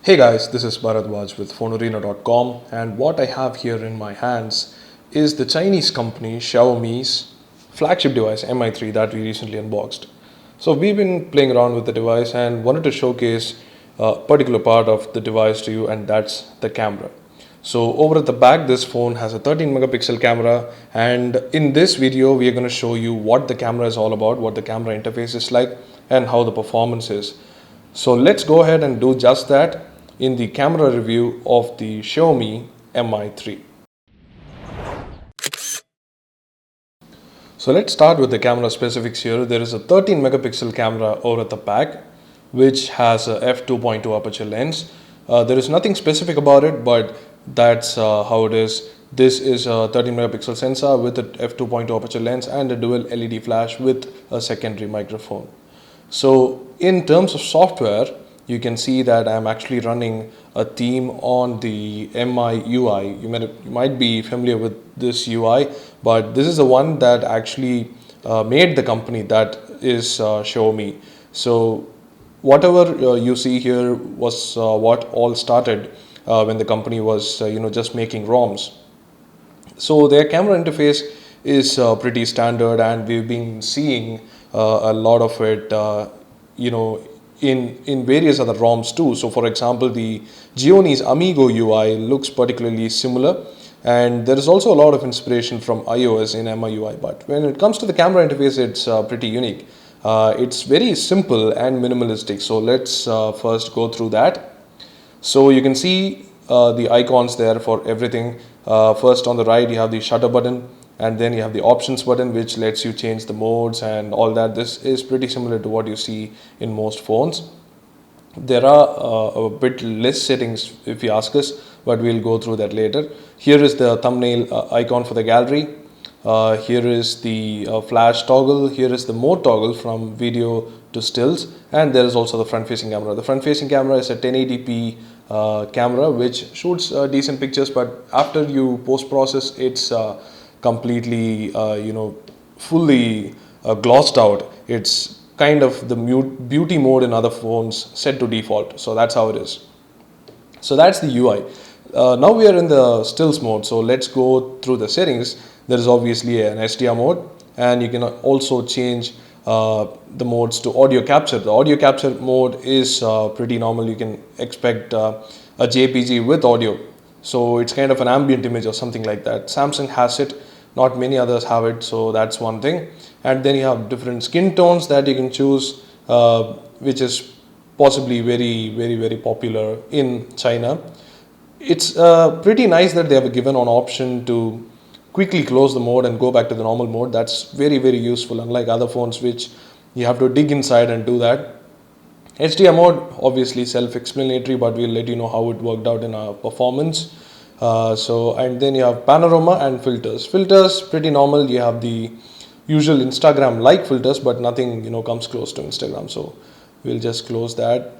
Hey guys, this is Bharadwaj with Fonearena.com, and what I have here in my hands is the Chinese company Xiaomi's flagship device Mi3 that we recently unboxed. So we've been playing around with the device and wanted to showcase a particular part of the device to you, and that's the camera. So over at the back, this phone has a 13 megapixel camera, and in this video we are going to show you what the camera is all about, what the camera interface is like, and how the performance is. So let's go ahead and do just that in the camera review of the Xiaomi Mi3. So let's start with the camera specifics here. There is a 13 megapixel camera over at the back, which has a f2.2 aperture lens. There is nothing specific about it, but that's how it is. This is a 13 megapixel sensor with a f2.2 aperture lens and a dual LED flash with a secondary microphone. So in terms of software, you can see that I'm actually running a theme on the MI UI. You might be familiar with this UI, but this is the one that actually made the company, that is Xiaomi. So whatever you see here was what all started when the company was just making ROMs. So their camera interface is pretty standard, and we've been seeing a lot of it in various other ROMs too. So for example, the Xiaomi's Amigo UI looks particularly similar, and there is also a lot of inspiration from iOS in MIUI. But when it comes to the camera interface, it's pretty unique. It's very simple and minimalistic. So let's first go through that. So you can see the icons there for everything. First on the right you have the shutter button, and then you have the options button, which lets you change the modes and all that. This is pretty similar to what you see in most phones. There are a bit less settings if you ask us, but we'll go through that later. Here is the thumbnail icon for the gallery. Here is the flash toggle. Here is the mode toggle from video to stills, and there is also the front facing camera. The front facing camera is a 1080p camera which shoots decent pictures, but after you post process, it's completely fully glossed out. It's kind of the beauty mode in other phones set to default. So that's how it is. So that's the UI. Now we are in the stills mode. So let's go through the settings. There is obviously an SDR mode, and you can also change the modes to audio capture. The audio capture mode is pretty normal. You can expect a JPG with audio. So it's kind of an ambient image or something like that. Samsung has it, not many others have it. So that's one thing. And then you have different skin tones that you can choose, which is possibly very popular in China. It's pretty nice that they have given an option to quickly close the mode and go back to the normal mode. That's very useful, unlike other phones which you have to dig inside and do that. HDR mode, obviously self-explanatory, but we'll let you know how it worked out in our performance. And then you have panorama and filters. Filters, pretty normal. You have the usual Instagram-like filters, but nothing comes close to Instagram. So we'll just close that.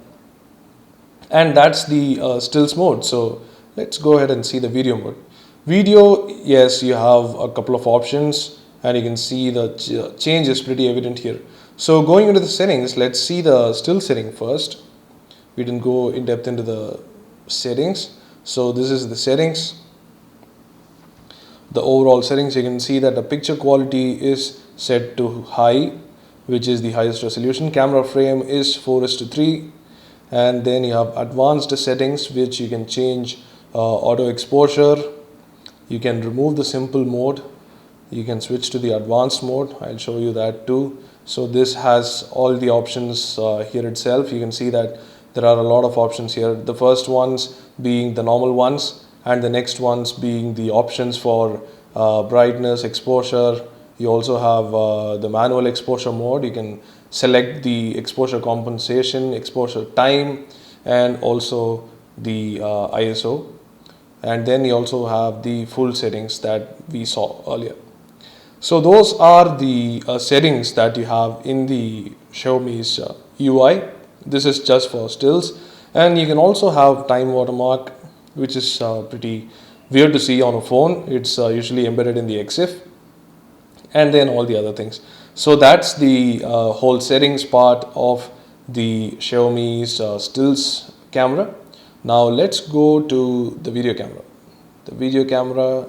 And that's the stills mode. So let's go ahead and see the video mode. Video, yes, you have a couple of options, and you can see the change is pretty evident here. So going into the settings, let's see the still setting first. We didn't go in depth into the settings. So this is the settings. The overall settings, you can see that the picture quality is set to high, which is the highest resolution. Camera frame is 4:3. And then you have advanced settings, which you can change auto exposure. You can remove the simple mode. You can switch to the advanced mode. I'll show you that too. So this has all the options here itself. You can see that there are a lot of options here. The first ones being the normal ones, and the next ones being the options for brightness, exposure. You also have the manual exposure mode. You can select the exposure compensation, exposure time, and also the ISO. And then you also have the full settings that we saw earlier. So those are the settings that you have in the Xiaomi's UI. This is just for stills, and you can also have time watermark, which is pretty weird to see on a phone. It's usually embedded in the EXIF, and then all the other things. So that's the whole settings part of the Xiaomi's stills camera. Now let's go to the video camera. The video camera,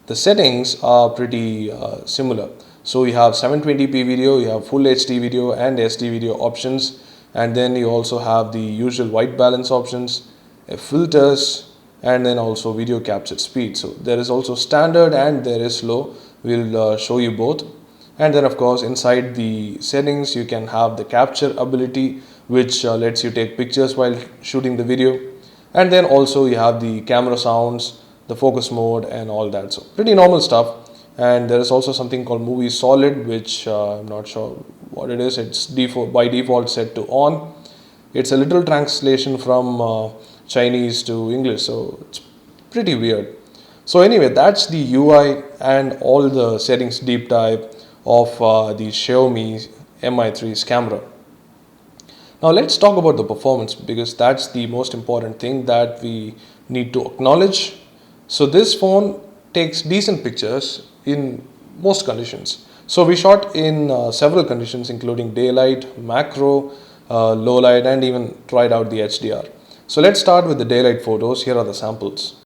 the settings are pretty similar. So you have 720p video, you have full HD video and SD video options, and then you also have the usual white balance options, filters, and then also video capture speed. So there is also standard and there is low. We'll show you both. And then of course inside the settings you can have the capture ability, which lets you take pictures while shooting the video. And then also you have the camera sounds, the focus mode and all that. So pretty normal stuff. And there is also something called movie solid, which I'm not sure what it is. It's by default set to on. It's a literal translation from Chinese to English, so it's pretty weird. So anyway, that's the UI and all the settings deep dive of the Xiaomi Mi3's camera. Now let's talk about the performance, because that's the most important thing that we need to acknowledge. So this phone takes decent pictures in most conditions. So we shot in several conditions including daylight, macro, low light, and even tried out the HDR. So let's start with the daylight photos. Here are the samples.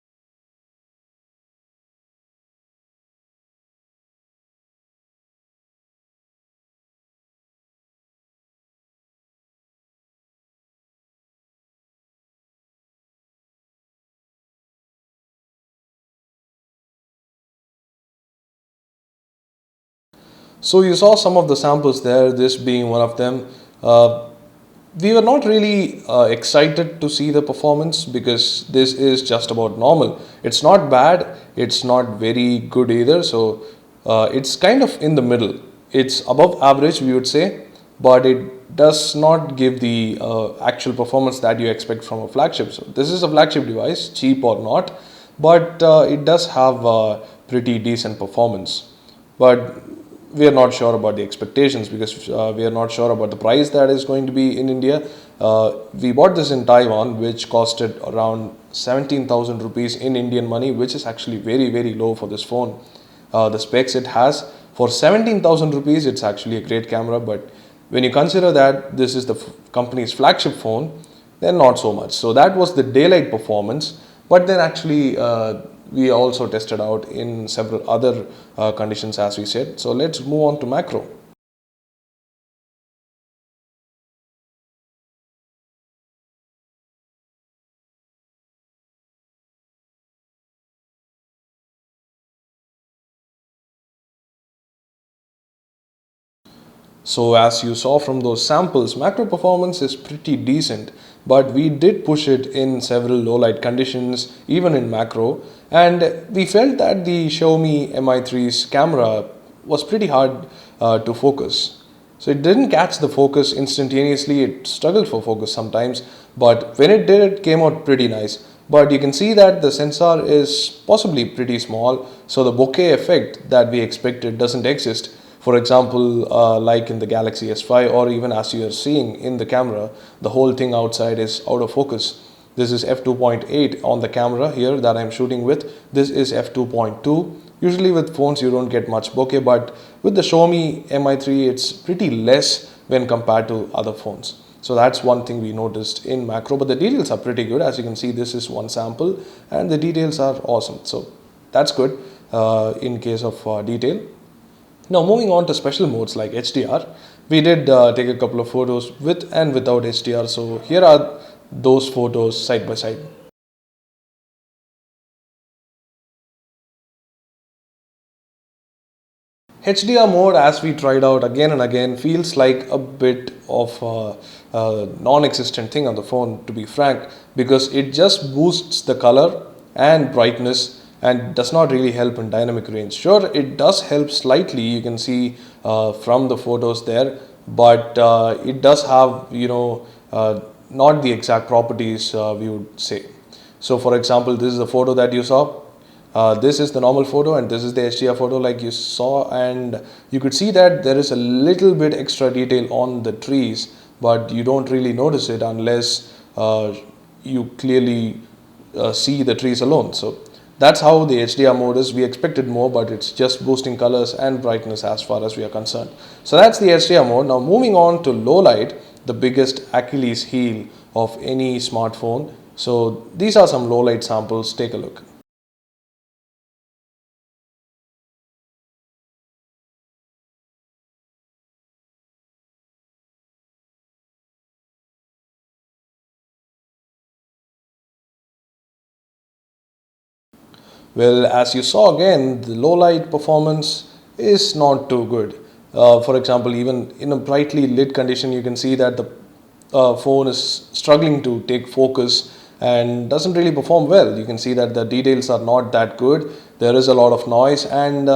So you saw some of the samples there, this being one of them. We were not really excited to see the performance because this is just about normal. It's not bad, it's not very good either. So it's kind of in the middle. It's above average, we would say, but it does not give the actual performance that you expect from a flagship. So this is a flagship device, cheap or not, but it does have pretty decent performance. But we are not sure about the expectations because we are not sure about the price that is going to be in India. We bought this in Taiwan, which costed around 17,000 rupees in Indian money, which is actually very, very low for this phone. The specs it has, for 17,000 rupees, it's actually a great camera. But when you consider that this is the company's flagship phone, then not so much. So that was the daylight performance. But then actually, we also tested out in several other conditions, as we said. So let's move on to macro. So as you saw from those samples, macro performance is pretty decent, but we did push it in several low light conditions, even in macro, and we felt that the Xiaomi Mi3's camera was pretty hard to focus. So it didn't catch the focus instantaneously, it struggled for focus sometimes, but when it did, it came out pretty nice. But you can see that the sensor is possibly pretty small, so the bokeh effect that we expected doesn't exist. For example, like in the Galaxy S5, or even as you are seeing in the camera, the whole thing outside is out of focus. This is f2.8 on the camera here that I'm shooting with. This is f2.2. Usually with phones you don't get much bokeh, but with the Xiaomi Mi3 it's pretty less when compared to other phones. So that's one thing we noticed in macro, but the details are pretty good. As you can see, this is one sample and the details are awesome. So that's good in case of detail. Now moving on to special modes like HDR, we did take a couple of photos with and without HDR. So here are those photos side by side. HDR mode, as we tried out again and again, feels like a bit of a non-existent thing on the phone, to be frank, because it just boosts the color and brightness and does not really help in dynamic range. Sure, it does help slightly, you can see from the photos there, but it does have, not the exact properties we would say. So for example, this is the photo that you saw. This is the normal photo and this is the HDR photo like you saw, and you could see that there is a little bit extra detail on the trees, but you don't really notice it unless you clearly see the trees alone. So that's how the HDR mode is. We expected more, but it's just boosting colors and brightness as far as we are concerned. So that's the HDR mode. Now moving on to low light, the biggest Achilles heel of any smartphone, So these are some low light samples. Take a look. Well, as you saw again, the low light performance is not too good. For example, even in a brightly lit condition, you can see that the phone is struggling to take focus and doesn't really perform well. You can see that the details are not that good. There is a lot of noise, and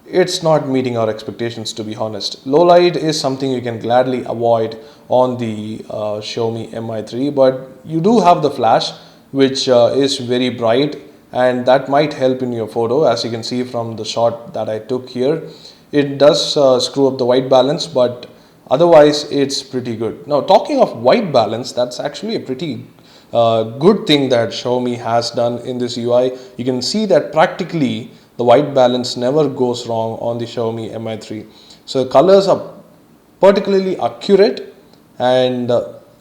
it's not meeting our expectations, to be honest. Low light is something you can gladly avoid on the Xiaomi Mi3, but you do have the flash, which is very bright, and that might help in your photo. As you can see from the shot that I took here, it does screw up the white balance, but otherwise it's pretty good. Now, talking of white balance, that's actually a pretty good thing that Xiaomi has done in this UI. You can see that practically the white balance never goes wrong on the Xiaomi Mi3. So the colors are particularly accurate, and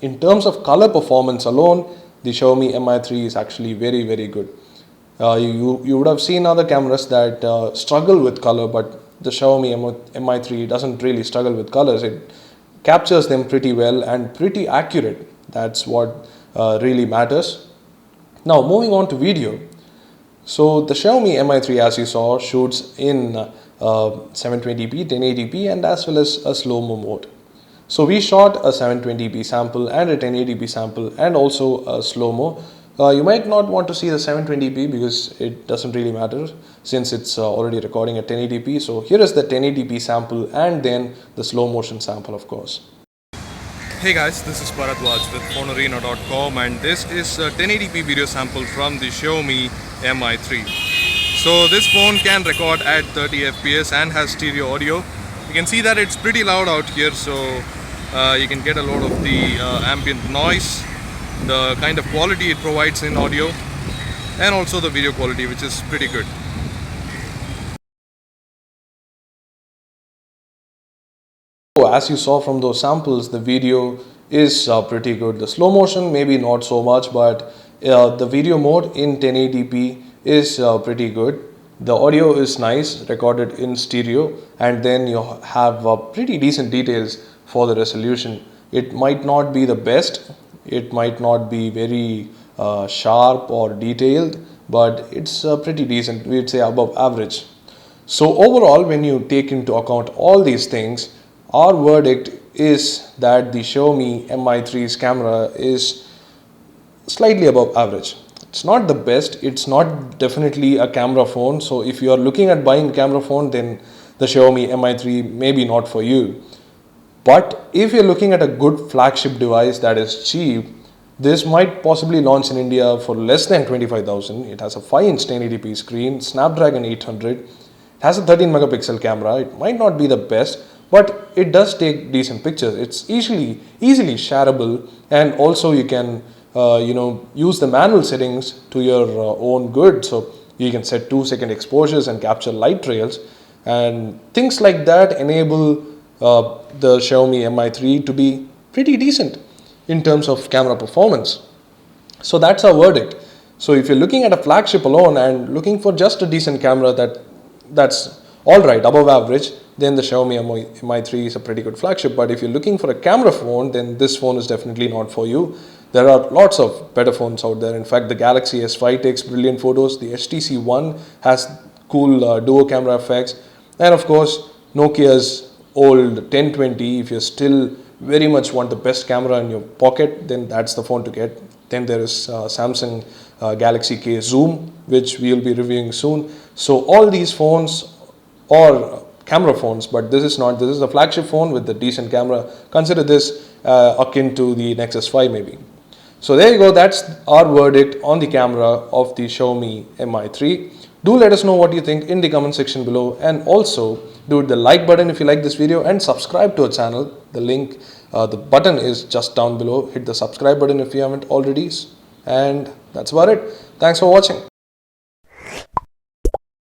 in terms of color performance alone, the Xiaomi Mi3 is actually very, very good. You would have seen other cameras that struggle with color, but the Xiaomi Mi3 doesn't really struggle with colors. It captures them pretty well and pretty accurate. That's what really matters. Now, moving on to video. So the Xiaomi Mi3, as you saw, shoots in 720p, 1080p, and as well as a slow-mo mode. So we shot a 720p sample and a 1080p sample and also a slow-mo. You might not want to see the 720p because it doesn't really matter since it's already recording at 1080p. So here is the 1080p sample and then the slow motion sample, of course. Hey guys, this is Bharatwaj with Fonearena.com, and this is a 1080p video sample from the Xiaomi Mi3. So this phone can record at 30 fps and has stereo audio. You can see that it's pretty loud out here, so you can get a lot of the ambient noise, the kind of quality it provides in audio, and also the video quality, which is pretty good. As you saw from those samples, the video is pretty good. The slow motion maybe not so much, but the video mode in 1080p is pretty good. The audio is nice, recorded in stereo, and then you have pretty decent details for the resolution. It might not be the best, it might not be very sharp or detailed, but it's pretty decent. We'd say above average. So overall, when you take into account all these things, our verdict is that the Xiaomi Mi3's camera is slightly above average. It's not the best, it's not definitely a camera phone. So if you are looking at buying a camera phone, then the Xiaomi Mi3 may be not for you. But if you're looking at a good flagship device that is cheap, this might possibly launch in India for less than 25,000. It has a 5-inch 1080p screen, Snapdragon 800. It has a 13 megapixel camera. It might not be the best, but it does take decent pictures. It's easily shareable, and also you can use the manual settings to your own good. So you can set 2-second exposures and capture light trails, and things like that enable the Xiaomi Mi3 to be pretty decent in terms of camera performance. So that's our verdict. So if you're looking at a flagship alone and looking for just a decent camera that's all right, above average, then the Xiaomi Mi3 is a pretty good flagship. But if you're looking for a camera phone, then this phone is definitely not for you. There are lots of better phones out there. In fact, the Galaxy S5 takes brilliant photos. The HTC One has cool duo camera effects. And of course, Nokia's old 1020, if you still very much want the best camera in your pocket, then that's the phone to get. Then there is Samsung Galaxy K Zoom, which we will be reviewing soon. So all these phones are camera phones, but this is not. This is a flagship phone with a decent camera. Consider this akin to the Nexus 5 maybe. So there you go, that's our verdict on the camera of the Xiaomi Mi3. Do let us know what you think in the comment section below, and also do hit the like button if you like this video and subscribe to our channel. The link, the button is just down below. Hit the subscribe button if you haven't already, and that's about it. Thanks for watching.